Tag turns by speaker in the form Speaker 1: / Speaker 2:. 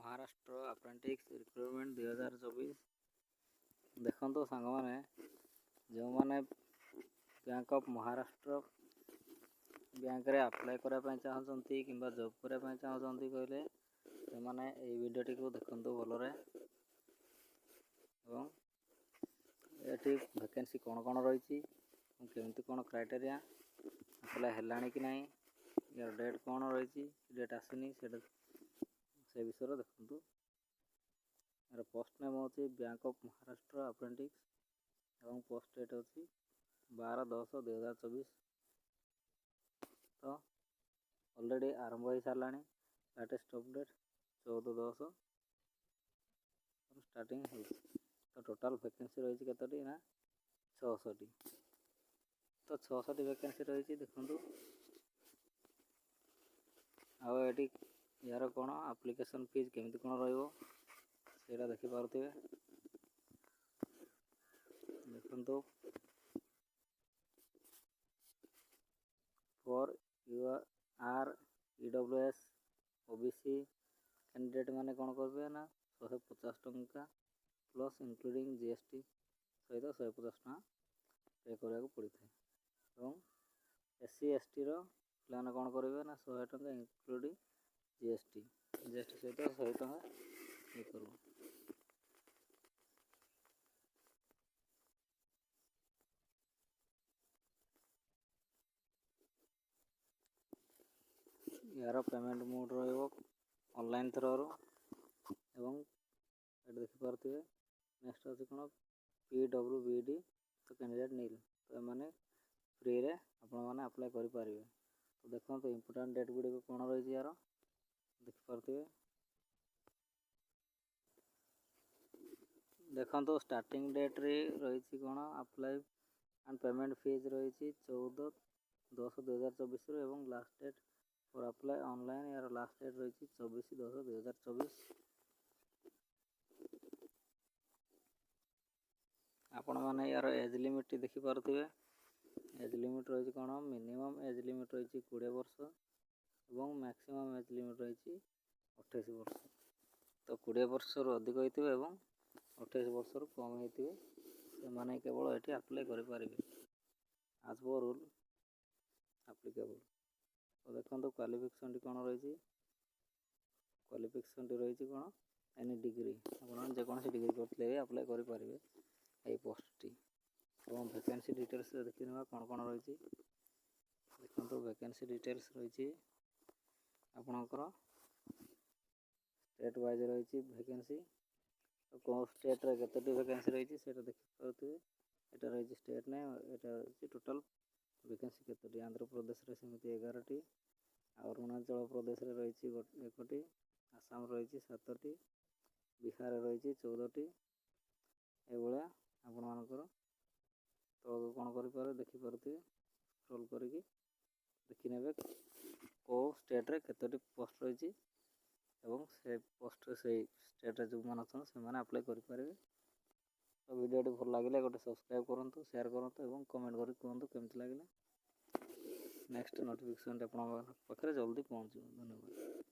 Speaker 1: Maharashtra apprentice recruitment 2024 देखो सांग मैंने जो मैंने बैंक ऑफ महाराष्ट्र बैंक रे अप्लाई करने चाहते कि जॉब करने चाहते कहले से मैंने ये वीडियोटी को देखते भलरे ये वैकेंसी कौन कौन रही केमती कौन क्राइटेरिया अप्लाई है कि नहीं यार डेट कौन रही डेट आसनी से विषय देखु। यार पोस्ट नेम होची बैंक ऑफ महाराष्ट्र अप्रेंटिस और पोस्ट डेट होची 12/10/2024। तो ऑलरेडी आरंभ हो सारा लाटेस्ट अपडेट 14/10 स्टार्टिंग हो। तो टोटाल वैकेंसी रही केतोटी ना 66। तो 66 वैकेंसी रही देखु। आए यार कौन एप्लिकेशन फीस केमती कौन रहा देखिपे देखु। For U R EWS OBC candidate मैंने कौन करेंगे ना 150 टंका प्लस इंक्लूडिंग GST सहित 150 टका पे करा पड़ी था। और SC ST पाने कौन करेंगे ना 100 टका इंक्लूडिंग GST सहित 100 टका ये कर। यार पेमेंट मोड ऑनलाइन थ्रो एवं देखिपे नेक्स्ट अच्छे कौन PWBD तो कैंडिडेट नील तो मैंने फ्री रे आपने अप्लाई करें। तो देखो तो इम्पोर्टाट डेट गुड़ी कौन रही यार देखिपे देखो। तो स्टार्टिंग डेट रे रही कौन अप्लाई एंड पेमेंट फीस रही 14/10/2024 एवं last date for apply online यार लास्ट डेट रही 24/10/2024। आपण मैंने यार एज लिमिट देखिपे एज लिमिट रही कौन मिनिमम एज लिमिट रही 20 वर्ष और मैक्सिमम एज लिमिट रही 28 वर्ष। तो 20 वर्ष अधिक होते 28 वर्ष कम होते से मैंने केवल ये अप्लाई करें आज पर रूल एप्लिकेबल। तो देखो क्वालिफिकेशन कौन रही क्वालिफिकेशन रही कौन एनी डिग्री आप जेकोसी डिग्री करते अप्लाई करें ये पोस्ट टी। और वैकेंसी डिटेल्स देखी ना कौन कौन रही देखो। वैकेंसी डिटेल्स रही आपणकर स्टेट वाइज रही वैकेंसी तो कौन स्टेट रे केतोटी वैकेंसी रही देखिपे ये रही स्टेट ने ये टोटाल वैकेंसी केतोटी आंध्र प्रदेश रे सेमती 11टी अरुणाचल प्रदेश रे रही 1टी आसाम रही 7टी बिहार रही 14टी ये आपणकर तौक कौन करें देखिपे स्क्रॉल करके देखने कौ स्टेट रे केतोटी पोस्ट रही से पोस्ट से स्टेट जो मैंने अच्छा से अप्लाई करें। तो वीडियो भल लगे गोटे सब्सक्राइब करूँ शेयर करूँ और कमेंट कर कहूँ केमती लगे। नेक्स्ट नोटिफिकेशन आप जल्दी पहुँच। धन्यवाद।